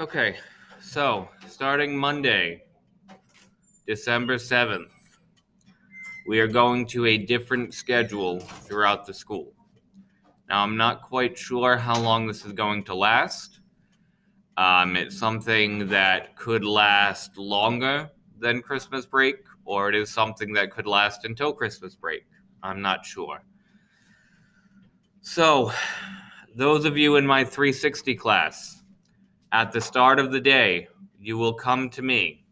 Okay, so starting Monday, December 7th, we are going to a different schedule throughout the school. Now, I'm not quite sure how long this is going to last. It's something that could last longer than Christmas break, or it is something that could last until Christmas break. I'm not sure. So, those of you in my 360 class, at the start of the day, you will come to me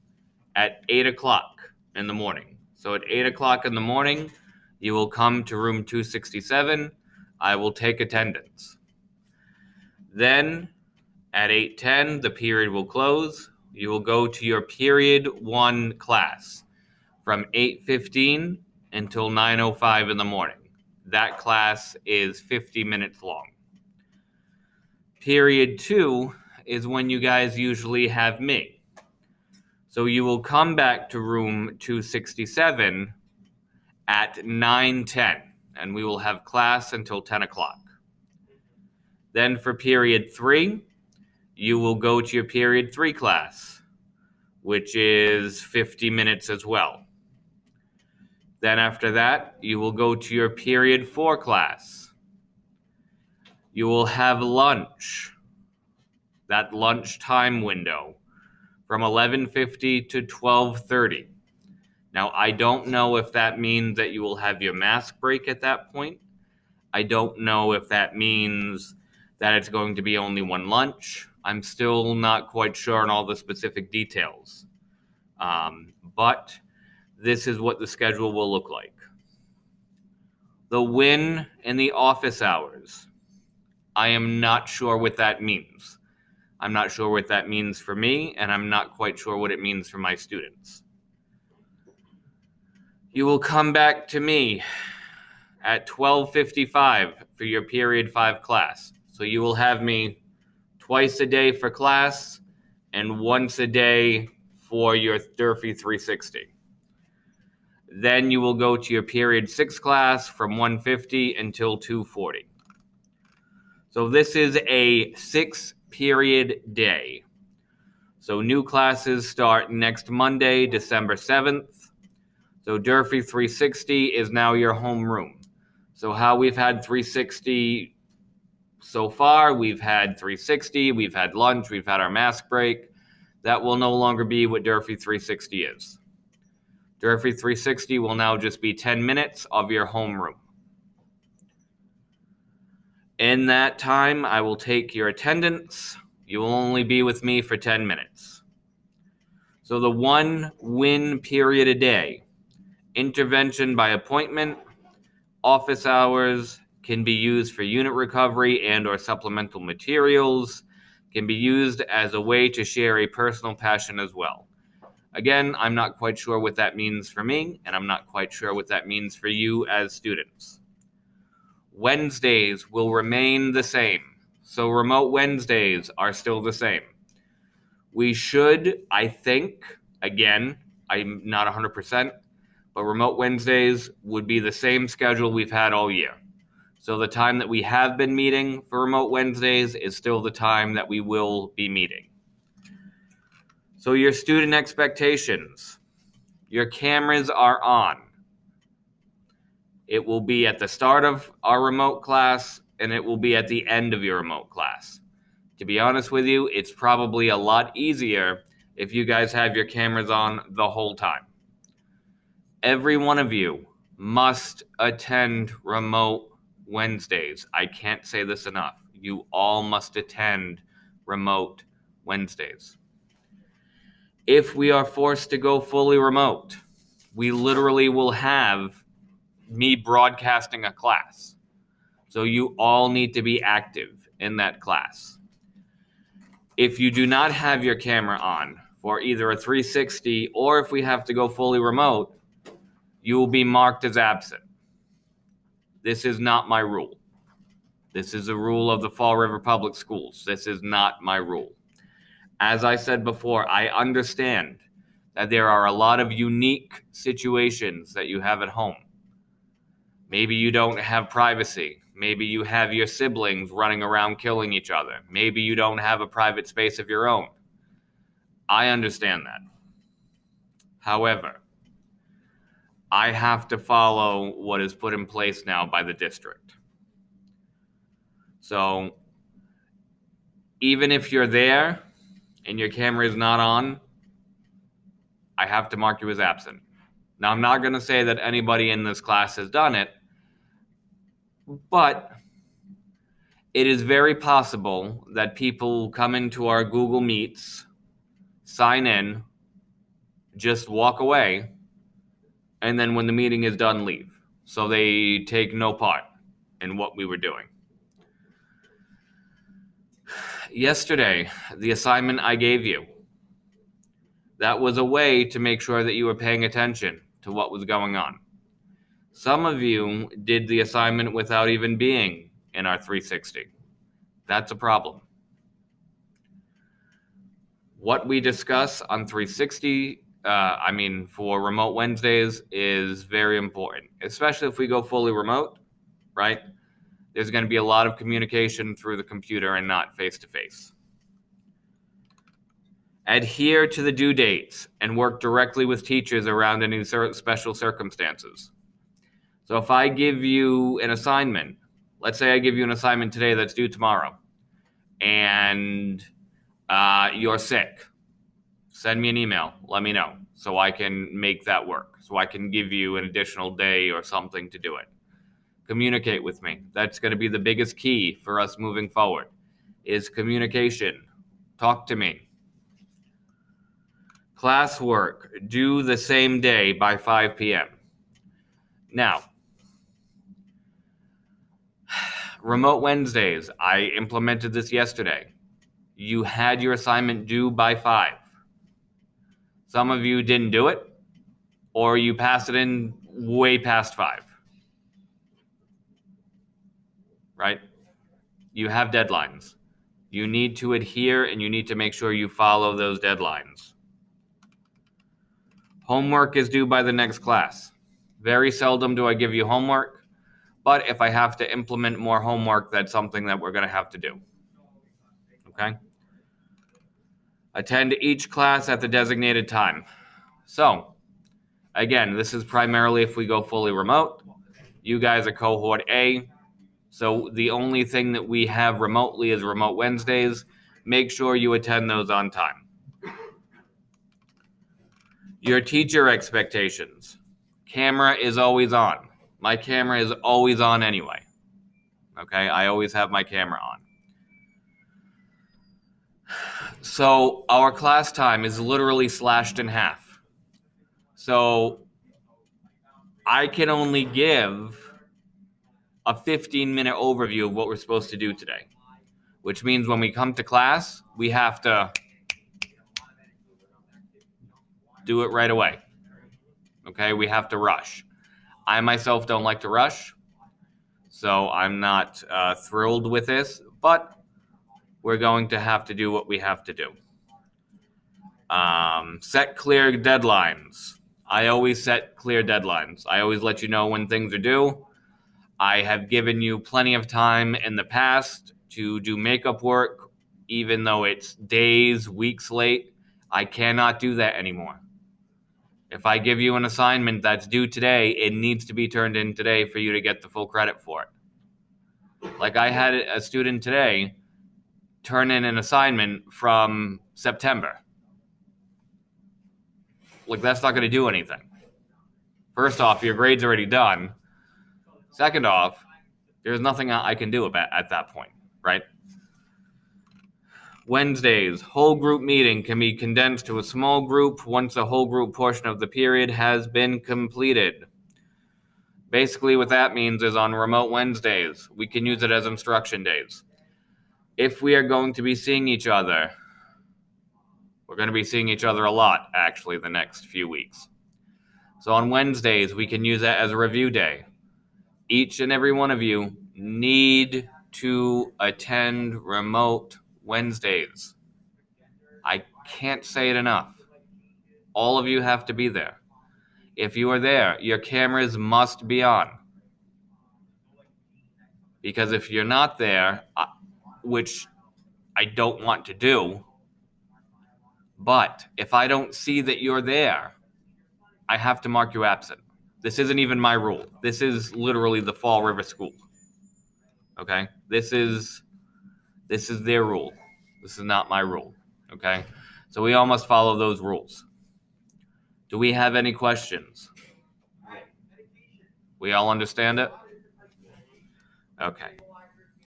at 8 o'clock in the morning. So at 8 o'clock in the morning, you will come to room 267. I will take attendance. Then at 8:10, the period will close. You will go to your period 1 class from 8:15 until 9:05 in the morning. That class is 50 minutes long. Period 2 is when you guys usually have me. So you will come back to room 267 at 9:10, and we will have class until 10 o'clock. Then for period 3, you will go to your period 3 class, which is 50 minutes as well. Then after that, you will go to your period 4 class. You will have lunch, that lunchtime window, from 11:50 to 12:30. Now, I don't know if that means that you will have your mask break at that point. I don't know if that means that it's going to be only one lunch. I'm still not quite sure on all the specific details. But this is what the schedule will look like. The win in the office hours. I am not sure what that means. I'm not sure what that means for me, and I'm not quite sure what it means for my students. You will come back to me at 12:55 for your period 5 class. So you will have me twice a day for class and once a day for your Durfee 360. Then you will go to your period 6 class from 1:50 until 2:40. So this is a 6-period day. So new classes start next Monday, December 7th. So Durfee 360 is now your homeroom. So how we've had 360 so far, we've had 360, we've had lunch, we've had our mask break. That will no longer be what Durfee 360 is. Durfee 360 will now just be 10 minutes of your homeroom. In that time, I will take your attendance. You will only be with me for 10 minutes. So the 1 win period a day, intervention by appointment, office hours, can be used for unit recovery and or supplemental materials, can be used as a way to share a personal passion as well. Again, I'm not quite sure what that means for me, and I'm not quite sure what that means for you as students. Wednesdays will remain the same. So remote Wednesdays are still the same. We should, I think, again, I'm not 100%, but remote Wednesdays would be the same schedule we've had all year. So the time that we have been meeting for remote Wednesdays is still the time that we will be meeting. So your student expectations. Your cameras are on. It will be at the start of our remote class, and it will be at the end of your remote class. To be honest with you, it's probably a lot easier if you guys have your cameras on the whole time. Every one of you must attend remote Wednesdays. I can't say this enough. You all must attend remote Wednesdays. If we are forced to go fully remote, we literally will have me broadcasting a class. So you all need to be active in that class. If you do not have your camera on for either a 360 or if we have to go fully remote, you will be marked as absent. This is not my rule. This is a rule of the Fall River Public Schools. This is not my rule. As I said before, I understand that there are a lot of unique situations that you have at home. Maybe you don't have privacy. Maybe you have your siblings running around killing each other. Maybe you don't have a private space of your own. I understand that. However, I have to follow what is put in place now by the district. So even if you're there and your camera is not on, I have to mark you as absent. Now, I'm not going to say that anybody in this class has done it, but it is very possible that people come into our Google Meets, sign in, just walk away, and then when the meeting is done, leave. So they take no part in what we were doing. Yesterday, the assignment I gave you, that was a way to make sure that you were paying attention to what was going on. Some of you did the assignment without even being in our 360. That's a problem. What we discuss on 360, for Remote Wednesdays is very important, especially if we go fully remote, right? There's going to be a lot of communication through the computer and not face-to-face. Adhere to the due dates and work directly with teachers around any special circumstances. So if I give you an assignment, let's say I give you an assignment today that's due tomorrow, and you're sick, send me an email, let me know, so I can make that work, so I can give you an additional day or something to do it. Communicate with me. That's going to be the biggest key for us moving forward, is communication. Talk to me. Classwork, due the same day by 5 p.m. Now, Remote Wednesdays, I implemented this yesterday. You had your assignment due by 5. Some of you didn't do it, or you passed it in way past 5. Right? You have deadlines. You need to adhere, and you need to make sure you follow those deadlines. Homework is due by the next class. Very seldom do I give you homework, but if I have to implement more homework, that's something that we're going to have to do. Okay? Attend each class at the designated time. So, again, this is primarily if we go fully remote. You guys are cohort A. So the only thing that we have remotely is Remote Wednesdays. Make sure you attend those on time. Your teacher expectations. Camera is always on. My camera is always on anyway. Okay, I always have my camera on. So our class time is literally slashed in half. So I can only give a 15-minute overview of what we're supposed to do today, which means when we come to class, we have to do it right away. Okay, we have to rush. I myself don't like to rush, so I'm not thrilled with this, but we're going to have to do what we have to do. Set clear deadlines. I always set clear deadlines. I always let you know when things are due. I have given you plenty of time in the past to do makeup work, even though it's days, weeks late. I cannot do that anymore. If I give you an assignment that's due today, it needs to be turned in today for you to get the full credit for it. Like I had a student today turn in an assignment from September. Like, that's not going to do anything. First off, your grade's already done. Second off, there's nothing I can do about at that point, right? Wednesdays, whole group meeting can be condensed to a small group once the whole group portion of the period has been completed. Basically, what that means is on Remote Wednesdays, we can use it as instruction days. If we are going to be seeing each other, we're going to be seeing each other a lot, actually, the next few weeks. So on Wednesdays, we can use that as a review day. Each and every one of you need to attend Remote Wednesdays. I can't say it enough. All of you have to be there. If you are there, your cameras must be on. Because if you're not there, which I don't want to do, But if I don't see that you're there, I have to mark you absent. This isn't even my rule. This is literally the Fall River School. Okay? This is their rule. This is not my rule. Okay? So we all must follow those rules. Do we have any questions? We all understand it? Okay.